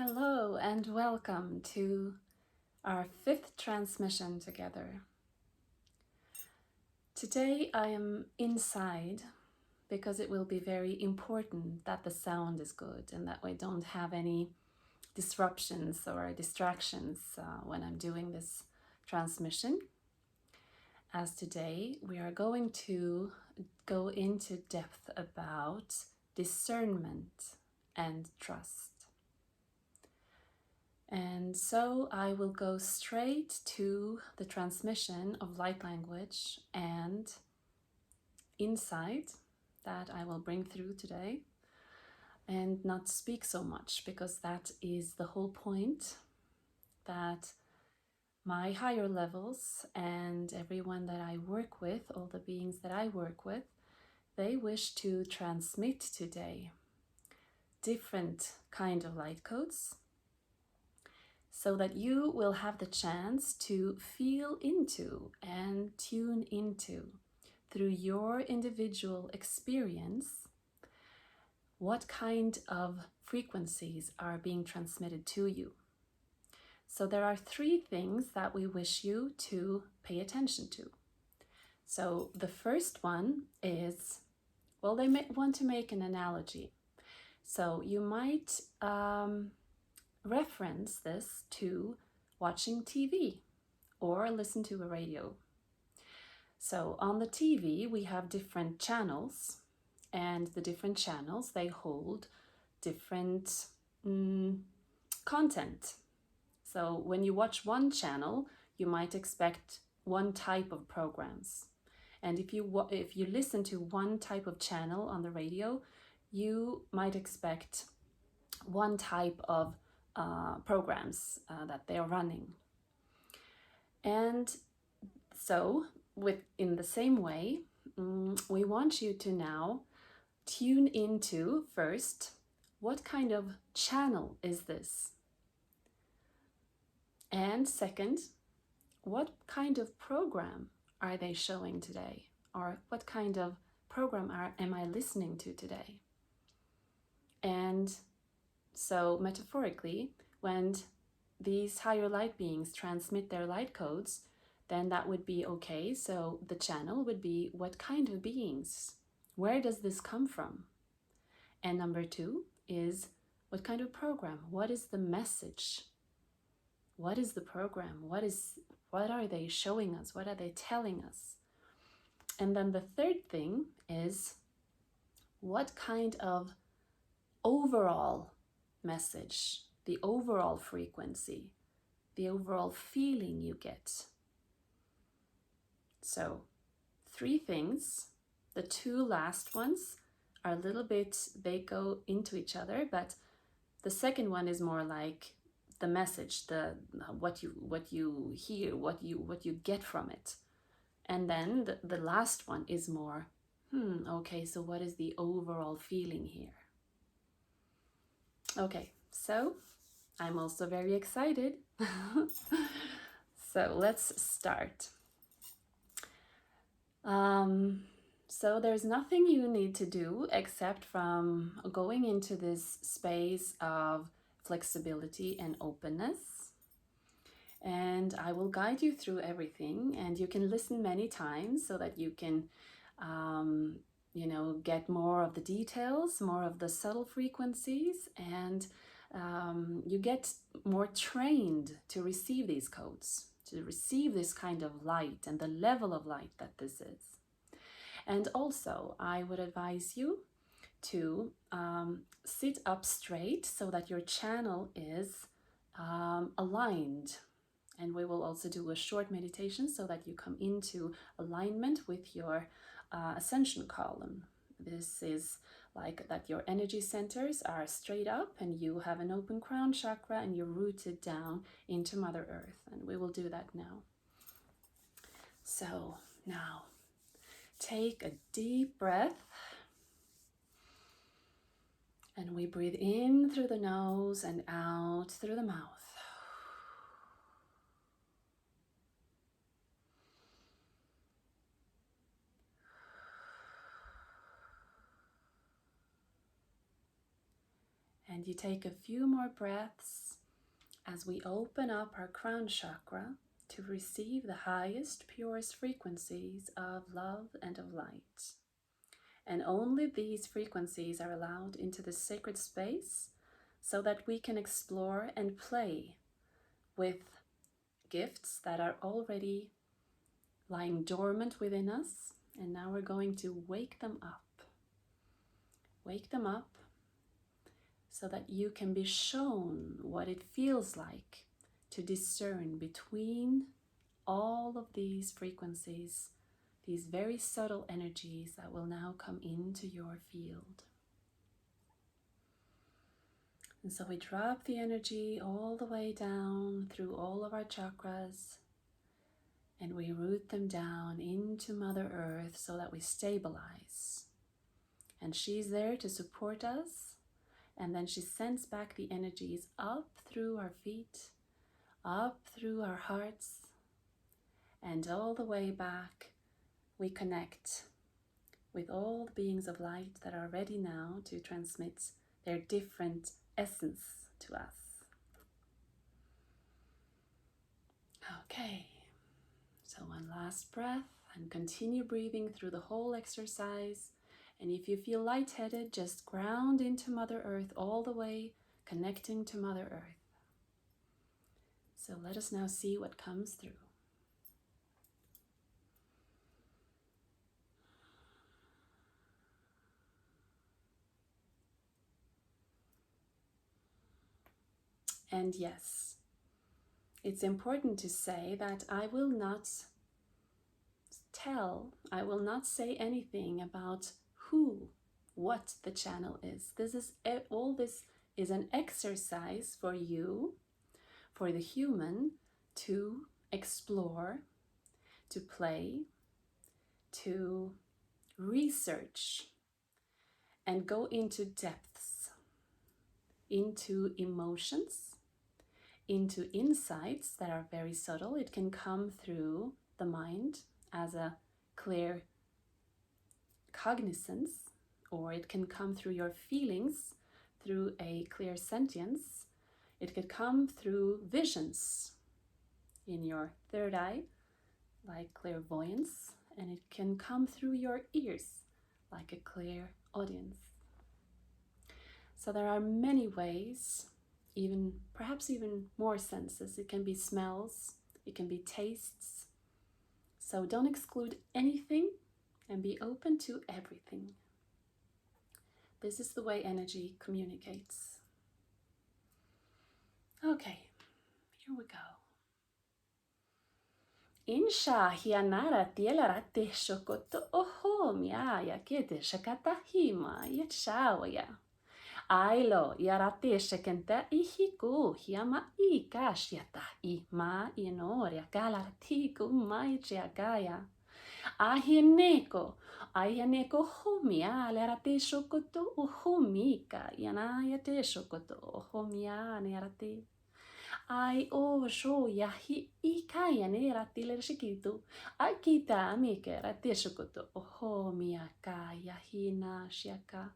Hello and welcome to our 5th transmission together. Today I am inside because it will be very important that the sound is good and that we don't have any disruptions or distractions when I'm doing this transmission. As today we are going to go into depth about discernment and trust. And so I will go straight to the transmission of light language and insight that I will bring through today and not speak so much, because that is the whole point, that my higher levels and everyone that I work with, all the beings that I work with, they wish to transmit today different kind of light codes, so that you will have the chance to feel into and tune into, through your individual experience, what kind of frequencies are being transmitted to you. So there are 3 things that we wish you to pay attention to. So the first one is, well, they want to make an analogy. So you might reference this to watching TV or listen to a radio. So on the TV we have different channels, and the different channels, they hold different content. So when you watch one channel, you might expect one type of programs, and if you listen to one type of channel on the radio, you might expect one type of programs that they're running. And so in the same way, we want you to now tune into, first, what kind of channel is this? And second, what kind of program are they showing today? Or what kind of program am I listening to today? And so metaphorically, when these higher light beings transmit their light codes, then that would be okay. So the channel would be, what kind of beings? Where does this come from? And number 2 is, what kind of program? What is the message? What is the program? What are they showing us? What are they telling us? And then the third thing is, what kind of overall message, the overall frequency, the overall feeling you get. So 3 things. The 2 last ones are a little bit, they go into each other, but the second one is more like the message, what you hear, what you get from it. And then the last one is more, okay, so what is the overall feeling here? Okay, so I'm also very excited. So let's start. So there's nothing you need to do except from going into this space of flexibility and openness. And I will guide you through everything, and you can listen many times so that you can get more of the details, more of the subtle frequencies, and you get more trained to receive these codes, to receive this kind of light and the level of light that this is. And also, I would advise you to sit up straight so that your channel is aligned. And we will also do a short meditation so that you come into alignment with your ascension column. This is like that your energy centers are straight up and you have an open crown chakra and you're rooted down into Mother Earth. And we will do that now. So now take a deep breath. And we breathe in through the nose and out through the mouth. And And you take a few more breaths as we open up our crown chakra to receive the highest, purest frequencies of love and of light. And only these frequencies are allowed into the sacred space so that we can explore and play with gifts that are already lying dormant within us. And now we're going to wake them up. Wake them up so that you can be shown what it feels like to discern between all of these frequencies, these very subtle energies that will now come into your field. And so we drop the energy all the way down through all of our chakras, and we root them down into Mother Earth so that we stabilize. And she's there to support us, and then she sends back the energies up through our feet, up through our hearts, and all the way back. We connect with all the beings of light that are ready now to transmit their different essence to us. Okay, so one last breath and continue breathing through the whole exercise. And if you feel lightheaded, just ground into Mother Earth all the way, connecting to Mother Earth. So let us now see what comes through. And yes, it's important to say that I will not say anything about what the channel is. All this is an exercise for you, for the human, to explore, to play, to research, and go into depths, into emotions, into insights that are very subtle. It can come through the mind as a clear cognizance, or it can come through your feelings through a clear sentience. It could come through visions in your third eye, like clairvoyance, and it can come through your ears, like a clear audience. So there are many ways, perhaps even more senses. It can be smells, it can be tastes. So don't exclude anything and be open to everything. This is the way energy communicates. Okay, here we go. Insha hianara tielara te shokoto oho mia ya kete shakata hima yachawaya. Ailo yarate shekenta ihiku hiama I kashiata I ma inoria galartiku maichiagaya. Ahieneko homia lerate shokoto ohomika yanaya te shokoto ohomia nerate. Ai o sho yahi ikaya nerate lerashikitu. Akita amike rate shokoto ohomia ka yahina shiaka.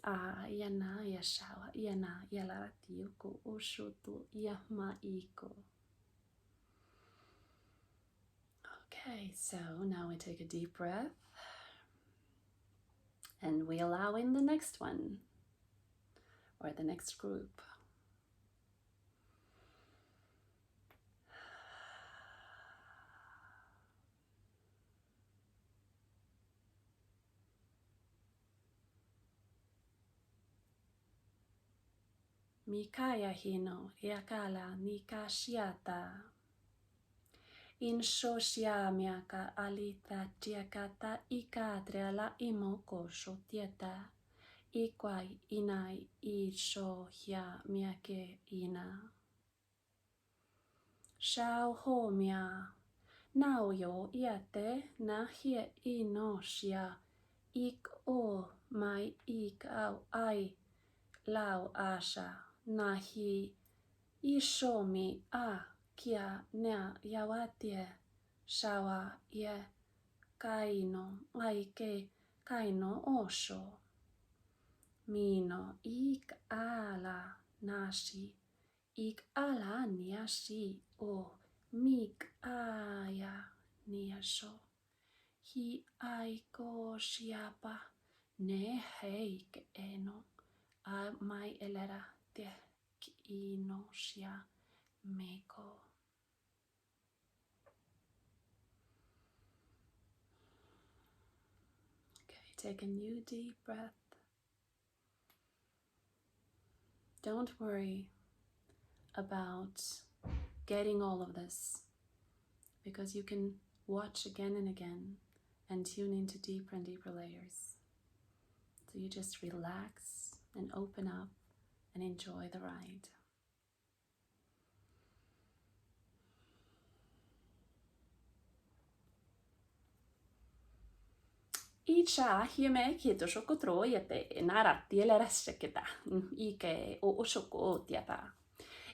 Yana yashawa yana yalaratioko oshoto yahmaiko. Okay, so now we take a deep breath and we allow in the next one or the next group. Mikaya hino yakala nikashiata. In shoshia miaka alita tiakata ikadria la imoko shotieta. Ikwai inai I shohia miake ina. Shao homia. Now yo iate na hie inoshia. Ik o mai ik au ai lau asha. Nahi ishomi a kia nea yawatie shawa ye kaino aike kaino osho mino ik ala nashi ik ala niashi o mik aya niasho hi aiko shiapa ne heik eno a mai elera te ino shia meko. Okay, take a new deep breath. Don't worry about getting all of this, because you can watch again and again and tune into deeper and deeper layers. So you just relax and open up and enjoy the ride. Icha hieme kito shokotro yete narati elerasheketa ike o shoko tiapa.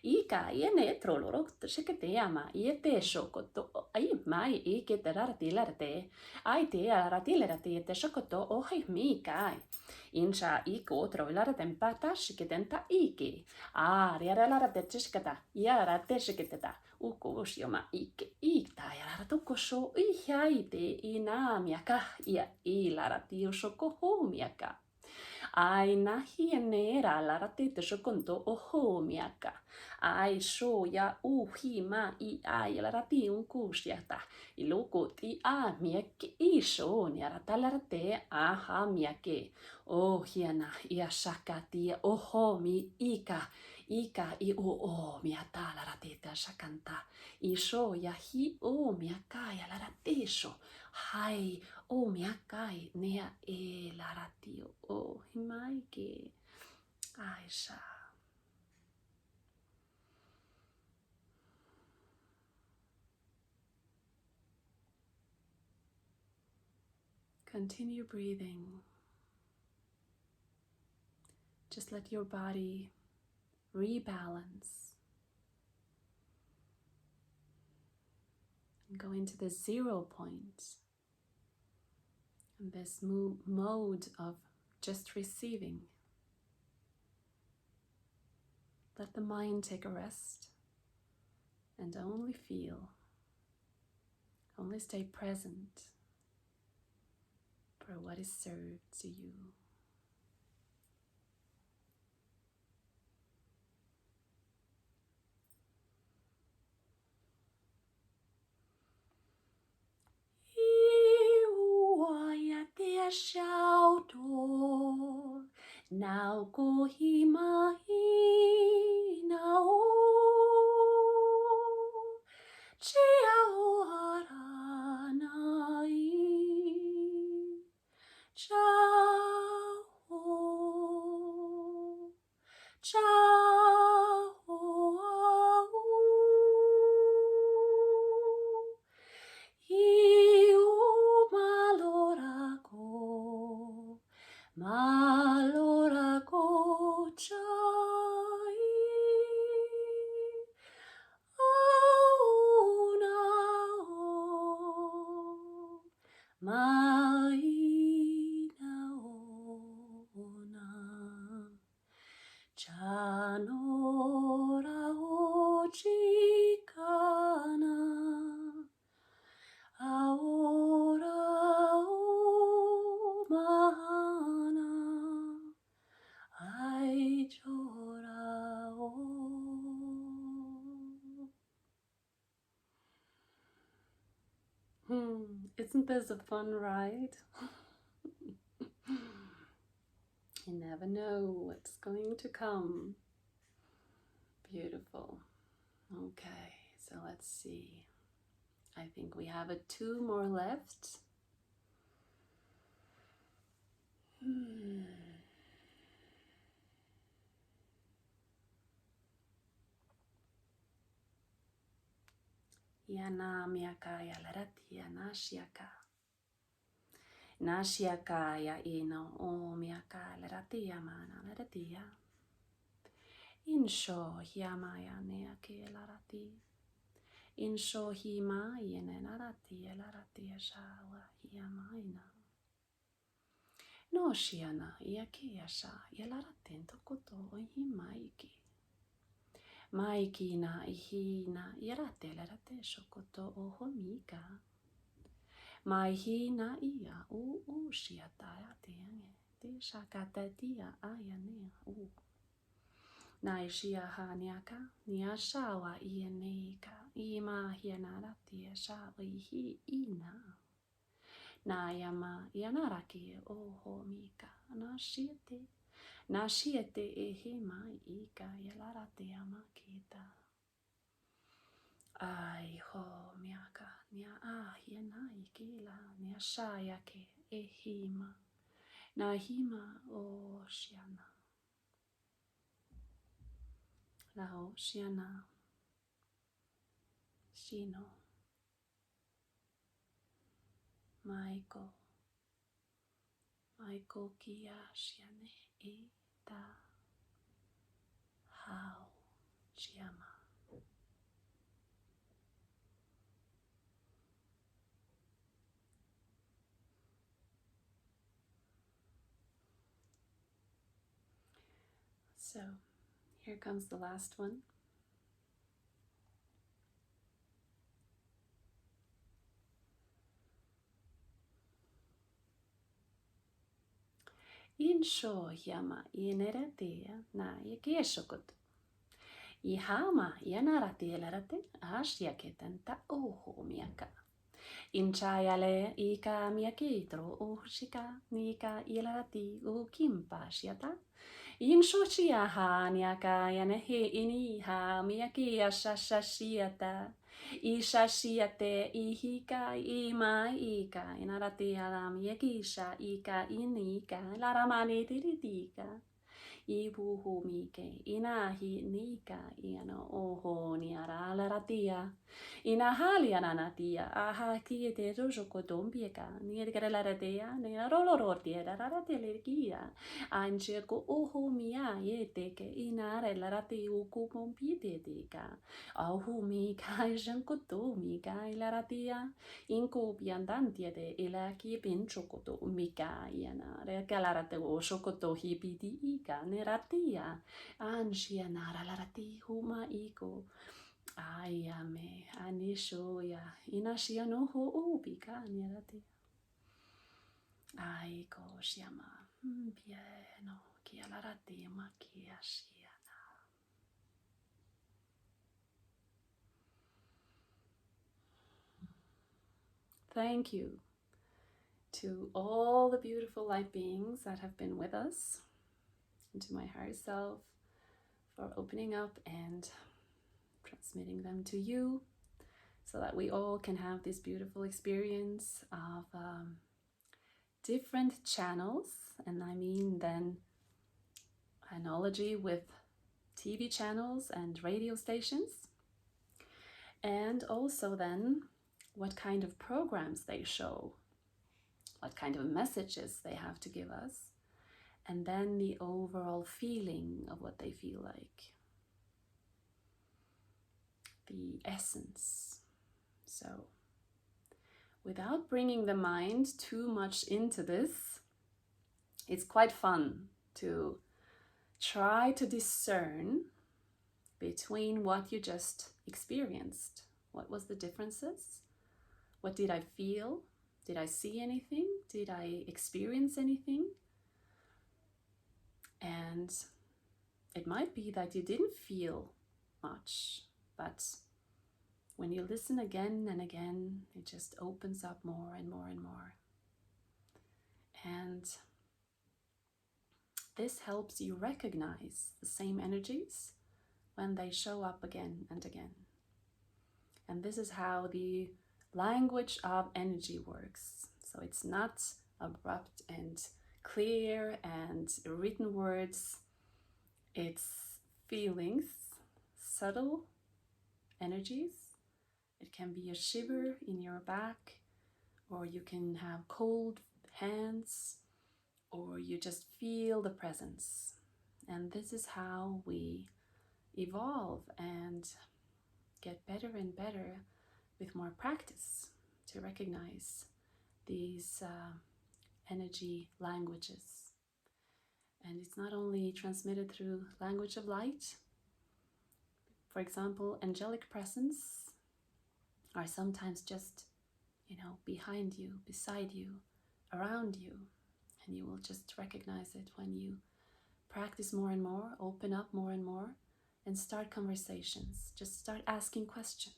Ika iene troloro shekete ama iete shokoto ai mai ike terarati lerte ai te arati lerati te shokoto o hi mikai. Incha iko troilarten pata shiketenta iki. Riaralarate shiketa yarate shiketeta. Ukosioma ike ita yaratukoso ihaite inamiaka ia ilaratio sokohomiaka. Aina hienera larati te sokonto ohomiaka. Ai soja uhima I ai larati unkusiata. Ilukut I mieke iso niaratalarate aha miake. Oh hiena ia shakati ohomi ika. Ika I o miata larateta shakanta. Iso ya hi o miakaya larateso. Hai o miakai nea laratio o himaike. Aisha. Continue breathing. Just let your body rebalance and go into the 0 point, and this mode of just receiving. Let the mind take a rest and only feel, only stay present for what is served to you. Now kohima nao Chiao haranai Chao Chao Iu Malorago chai Auna Maina ona Chanora Ochikana Ahora o mahana ai chorao. Isn't this a fun ride? You never know what's going to come. Beautiful. Okay, so let's see. I think we have 2 more left. Yana miakaya laratia nashiaka. Nashiakaya ino o miaka laratia mana laratia. Insho hiamaya neake larati. Insho hima yene larati laratia shawa hiamaina. No shiana iakiasha yalaratinto koto ohi maiki. Maiki na ihina yarate larate shokoto oho mika. Maihina ia u shiata yatiange. Te shakata dia ayane u. Naishia haniaka niashawa ieneka ima hianaratia shawa ihi ina. Nayama yanaraki oho mika nashiete ehema ika yalarate amakita. Ai ho miaka nia ahiena ikila nia shayake ehima nahima o shiana. Lao shiana shino Maiko kia shiane eta hao shiama. So here comes the last one. Insho yama ineretea na yakeshokoto. Ihama yanarate larate ashiaketanta oho miaka. Inchayale ika miakitro ushika nika ilarati ukimpa shiata. Inshochiaha niaka yanehe iniha miakia shashashiata. Ishashiate ihika ima ika inarati alam yakisha ika inika laramani tiritika. Ibuhu mike inahi nika iano oho niara laratia. Inahali ananatia aha kiete rojoko dombieka niergere laratea nera rolorotia rarate lergia. Ancheko oho mia yeteke inare larati ukupompietetika. Auhu mika jankoto mika ilaratia. Inko piandantiete ilaki pinchokoto mika iana regalarate o shokoto hipiti ika neratia. Anshia nara larati huma iko. Ayame anishoya inashia no ho ubika neratia. Aiko shiama pieno kia larati makia shiana. Thank you to all the beautiful light beings that have been with us, and to my higher self for opening up and transmitting them to you so that we all can have this beautiful experience of different channels. And I mean then analogy with TV channels and radio stations, and also then what kind of programs they show, what kind of messages they have to give us, and then the overall feeling of what they feel like, the essence. So without bringing the mind too much into this, it's quite fun to try to discern between what you just experienced. What was the differences? What did I feel? Did I see anything? Did I experience anything? And it might be that you didn't feel much, but when you listen again and again, it just opens up more and more and more. And this helps you recognize the same energies when they show up again and again. And this is how the language of energy works. So it's not abrupt and clear and written words. It's feelings, subtle energies. It can be a shiver in your back, or you can have cold hands, or you just feel the presence. And this is how we evolve and get better and better with more practice to recognize these energy languages. And it's not only transmitted through language of light. For example, angelic presence are sometimes just, behind you, beside you, around you. And you will just recognize it when you practice more and more, open up more and more, and start conversations. Just start asking questions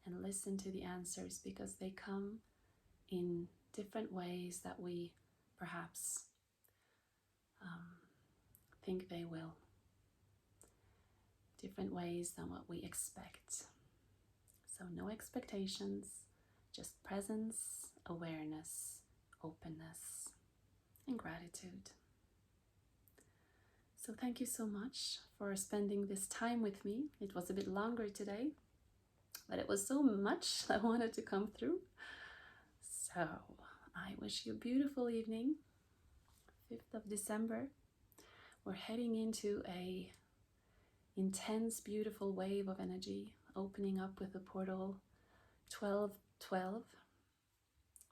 and listen to the answers, because they come in different ways that we perhaps think they will. Different ways than what we expect. So no expectations, just presence, awareness, openness, and gratitude. So thank you so much for spending this time with me. It was a bit longer today, but it was so much I wanted to come through. So I wish you a beautiful evening. 5th of December. We're heading into a intense, beautiful wave of energy, opening up with the portal 12/12,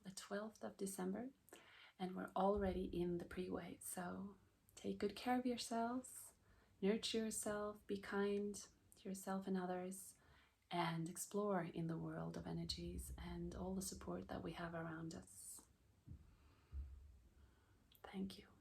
the 12th of December, and we're already in the pre-wave. So take good care of yourselves, nurture yourself, be kind to yourself and others, and explore in the world of energies and all the support that we have around us. Thank you.